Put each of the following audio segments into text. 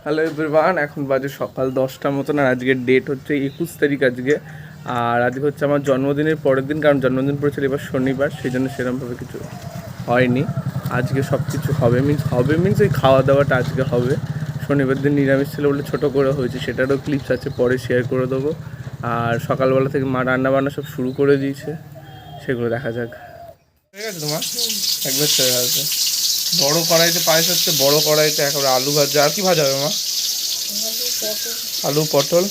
Hello everyone, এখন বাজে সকাল 10টার মতন। আর আজকের ডেট হচ্ছে 21 তারিখ আজকে। আর আজকে হচ্ছে আমার জন্মদিনের পরের দিন, কারণ জন্মদিন পড়েছিল এবার শনিবার, সেই জন্য সেরকমভাবে কিছু হয়নি। আজকে সব কিছু হবে মিন্স ওই খাওয়া দাওয়াটা আজকে হবে। শনিবার দিন নিরামিষ ছিল বলে ছোটো করে হয়েছে, সেটারও ক্লিপস আছে, পরে শেয়ার করে দেবো। আর সকালবেলা থেকে মা রান্নাবান্না সব শুরু করে দিয়েছে, সেগুলো দেখা যাক। ঠিক আছে তোমার একবার চলে আসবে। বড় কড়াইতে পায়েস হচ্ছে, বড় কড়াইতে একেবারে আলু ভাজা। আর কি ভাজা হবে মা? আলু, পটল,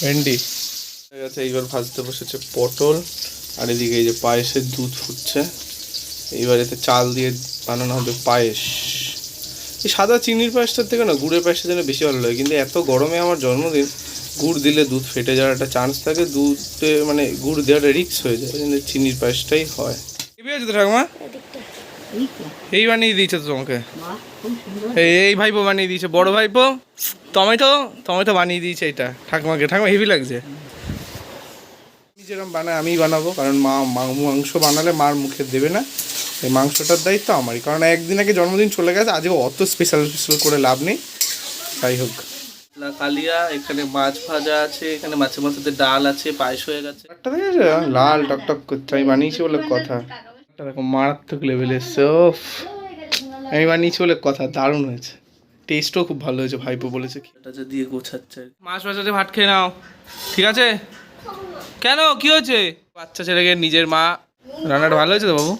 ভেন্ডি। ঠিক আছে, এইবার ভাজতে বসেছে পটল। আর এদিকে এই যে পায়েসের দুধ ফুটছে। এইবার এতে চাল দিয়ে বানানো হবে পায়েস। এই সাদা চিনির পায়েসটার থেকে না গুড়ের পায়েসটা যেন বেশি ভালো লাগে, কিন্তু এত গরমে আমার জন্মদিন, গুড় দিলে দুধ ফেটে যাওয়ার একটা চান্স থাকে, দুধে মানে গুড় দেওয়াটা রিস্ক হয়ে যায়, কিন্তু চিনির পায়েসটাই হয়। আছে তো ঠাকুমা, এই বানিয়ে দিয়েছে তো তোমাকে, এই ভাইপো বানিয়ে দিয়েছে, বড় ভাইপো। টমেটো বানিয়ে দিয়েছে এটা ঠাকুমাকে। ঠাকুমা হেভি লাগছে। আমি যেরকম বানাই আমি বানাবো, কারণ মা মাংস বানালে মার মুখে দেবে না, এই মাংসটার দায়িত্ব আমারই। কারণ একদিন আগে জন্মদিন চলে গেছে, আজকে অত স্পেশাল করে লাভ নেই। যাই হোক, কালিয়া, এখানে মাছ ভাজা আছে, এখানে মাছের মধ্যে ডাল আছে, পায়েস হয়ে গেছে। একটা দেখেছে লাল টকটক করছে, আমি বানিয়েছি বলে কথা। এরকম মারাত্মক লেভেলে সফ আমি বানিয়েছি বলে কথা, দারুণ হয়েছে, টেস্টও খুব ভালো হয়েছে। ভাইপো বলেছে এটা দিয়ে গোছাচ্ছে। মাছ ভাজাতে ভাত খেয়ে নাও, ঠিক আছে? কেন, কি হয়েছে? বাচ্চা ছেলেকে নিজের মা রান্নাটা ভালো হয়েছে তো বাবু?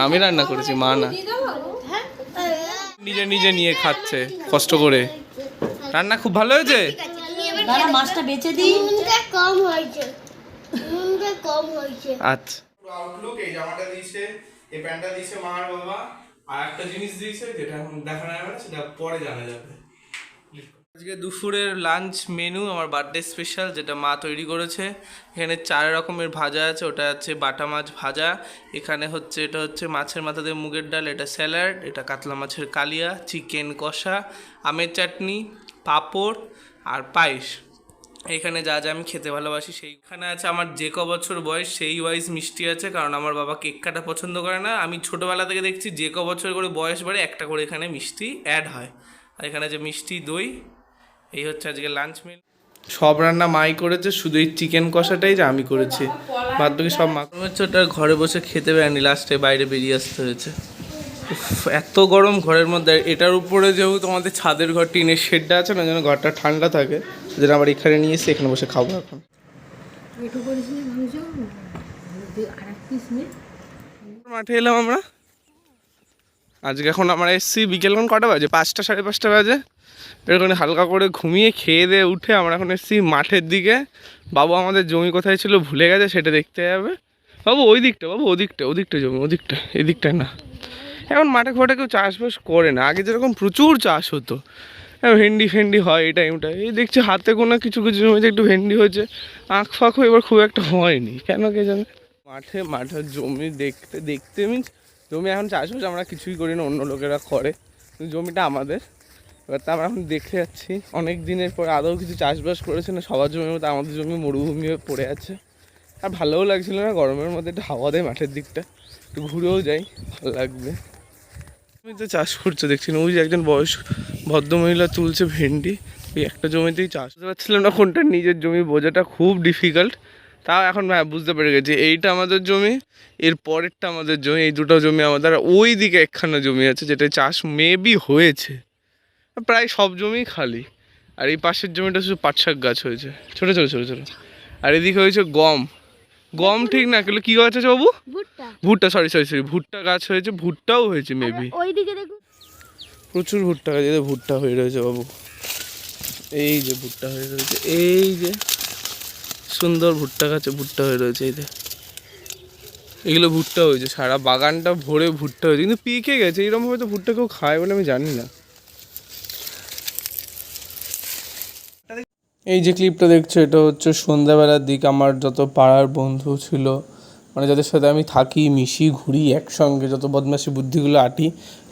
আমি রান্না করেছি, মা না। নিজে নিজে নিয়ে খাচ্ছে কষ্ট করে। রান্না খুব ভালো হয়েছে। মাছটা বেচে দিই, কম হয়েছে। আচ্ছা, আউটলুক এই জামাটা দিয়েছে, এই প্যান্টটা দিয়েছে মা আর বাবা। আর একটা জিনিস দিয়েছে যেটা এখন দেখানো যাবে না, সেটা পরে জানা যাবে। আজকে দুপুরের লাঞ্চ মেনু আমার বার্থডে স্পেশাল, যেটা মা তৈরি করেছে। এখানে 4 রকমের ভাজা আছে, ওটা হচ্ছে বাটা মাছ ভাজা, এখানে হচ্ছে এটা হচ্ছে মাছের মাথা দিয়ে মুগের ডাল, এটা স্যালাড, এটা কাতলা মাছের কালিয়া, চিকেন কষা, আমের চাটনি, পাঁপড় আর পায়েস। এখানে যা যা আমি খেতে ভালোবাসি সেইখানে আছে। আমার যে ক বছর বয়স সেই ওয়াইজ মিষ্টি আছে, কারণ আমার বাবা কেক কাটা পছন্দ করে না। আমি ছোটোবেলা থেকে দেখছি যে ক বছর করে বয়স বাড়ে একটা করে এখানে মিষ্টি অ্যাড হয়। আর এখানে যে মিষ্টি দই। এই হচ্ছে আজকে লাঞ্চ মিল। সব রান্না মাই করেছে, শুধু এই চিকেন কষাটাই যে আমি করেছি, বাদ বাকি সব মা হচ্ছে। ওটা ঘরে বসে খেতে পারেনি, লাস্টে বাইরে বেরিয়ে আসতে হয়েছে। এত গরম ঘরের মধ্যে, এটার উপরে যেহেতু আমাদের ছাদের ঘর, টিনের শেডটা আছে না, যেন ঘরটা ঠান্ডা থাকে, যেটা আবার এখানে নিয়ে এসে এখানে বসে খাবো এখন। মাঠে এলাম আমরা আজকে। এখন আমরা এসছি বিকেল, কটা বাজে? 5টা, 5:30 বাজে। এরকম হালকা করে ঘুমিয়ে খেয়ে দিয়ে উঠে আমরা এখন এসছি মাঠের দিকে। বাবু আমাদের জমি কোথায় ছিল ভুলে গেছে, সেটা দেখতে যাবে। বাবু ওই দিকটা, বাবু ওদিকটা জমি, ওদিকটা, এদিকটায় না। এখন মাঠে ঘাটে কেউ চাষবাস করে না, আগে যেরকম প্রচুর চাষ হতো, ভেন্ডি হয় এই টাইমটা। এই দেখছি হাতে কোনো কিছু কিছু জমিতে একটু ভেন্ডি হয়েছে, আখ ফাঁক এবার খুব একটা হয়নি, কেন কে জানে। মাঠের জমি দেখতে মিন্স জমি এখন চাষবাস আমরা কিছুই করি না, অন্য লোকেরা করে, জমিটা আমাদের। এবার তা আমরা এখন দেখে যাচ্ছি অনেক দিনের পর আদৌ কিছু চাষবাস করেছে না, সবার জমির মধ্যে আমাদের জমি মরুভূমি হয়ে পড়ে আছে। আর ভালোও লাগছিল না, গরমের মধ্যে একটু হাওয়া দেয় মাঠের দিকটা, একটু ঘুরেও যাই, ভালো লাগবে। জমিতে চাষ করছে দেখছি না, ওই যে একজন বয়স্ক ভদ্রমহিলা তুলছে ভেন্ডি, ওই একটা জমিতেই চাষ করতে পারছিলাম না কোনটা নিজের জমি বোঝাটা খুব ডিফিকাল্ট। তাও এখন বুঝতে পেরে গেছি, এইটা আমাদের জমি, এর পরেরটা আমাদের জমি, এই দুটো জমি আমাদের। ওই দিকে একখানা জমি আছে যেটা চাষ মেবি হয়েছে, প্রায় সব জমি খালি। আর এই পাশের জমিটা শুধু পাট শাক গাছ হয়েছে, ছোটো ছোটো ছোটো ছোটো। আর এদিকে হয়েছে গম ঠিক না, কেন কি গাছ আছে বাবু? ভুট্টা, সরি ভুট্টা গাছ হয়েছে, ভুট্টাও হয়েছে মেবি। প্রচুর ভুট্টা গাছ, ভুট্টা হয়ে রয়েছে বাবু, এই যে ভুট্টা হয়ে রয়েছে, এই যে সুন্দর ভুট্টা গাছে ভুট্টা হয়ে রয়েছে, এই যে এগুলো ভুট্টা হয়েছে, সারা বাগানটা ভরে ভুট্টা হয়েছে, কিন্তু পিকে গেছে। এরকম হয়তো ভুট্টা কেউ খায় বলে আমি জানি না। এই যে ক্লিপটা দেখছো, এটা হচ্ছে সন্ধ্যাবেলার দিক। আমার যত পাড়ার বন্ধু ছিল, মানে যাদের সাথে আমি থাকি, মিশি, ঘুরি একসঙ্গে, যত বদমাশি বুদ্ধিগুলো আটি,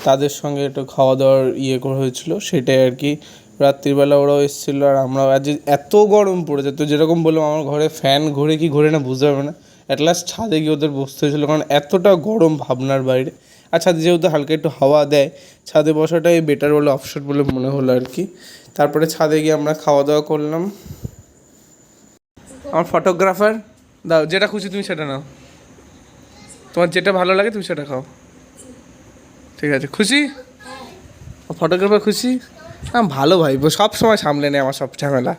তাদের সঙ্গে একটু খাওয়া দাওয়ার করা হয়েছিল, সেটাই আর কি। রাত্রিবেলা ওরাও এসেছিলো, আর আমরাও। আজ এত গরম পড়েছে, তো যেরকম বললাম আমার ঘরে ফ্যান ঘোরে না বুঝতে পারবে না, অ্যাট লাস্ট ছাদে গিয়ে ওদের বসতে হয়েছিলো, কারণ এতটা গরম ভাবনার বাইরে। আর ছাদে যেহেতু হালকা একটু হাওয়া দেয়, ছাদে বসাটাই বেটার বলে অপশন বলে মনে হলো আর কি। তারপরে ছাদে গিয়ে আমরা খাওয়া দাওয়া করলাম। আমার ফটোগ্রাফার দাও, যেটা খুশি তুমি সেটা নাও, তোমার যেটা ভালো লাগে তুমি সেটা খাও। ঠিক আছে, খুশি? ফটোগ্রাফার খুশি? হ্যাঁ ভালো ভাই, সব সময় সামলে নেয় আমার সব ঝামেলা।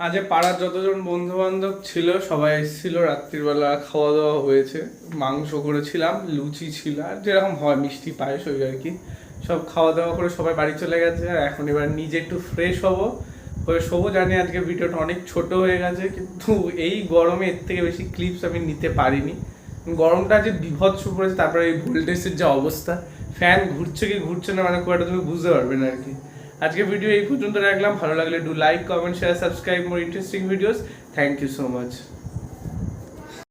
আজ পাড়ার যতজন বন্ধু বান্ধব ছিল সবাই এসেছিল, রাত্রিবেলা খাওয়া দাওয়া হয়েছে, মাংস করেছিলাম, লুচি ছিল, আর যেরকম হয় মিষ্টি পায়েস ওই আর কি। সব খাওয়া দাওয়া করে সবাই বাড়ি চলে গেছে, আর এখন এবার নিজে একটু ফ্রেশ হবো, হয়ে শোবো। জানি আজকে ভিডিওটা অনেক ছোট হয়ে গেছে, কিন্তু এই গরমে এর থেকে বেশি ক্লিপস আমি নিতে পারিনি। গরমটা যে বিভৎস পড়েছে, তারপরে এই ভোল্টেজের যে অবস্থা, ফ্যান ঘুরছে কি ঘুরছে না মানে খুব একটা তুমি বুঝতে পারবে না আর কি। আজকে ভিডিও এই পর্যন্ত রাখলাম। ভালো লাগলে do like, comment, share, subscribe more interesting videos. Thank you so much.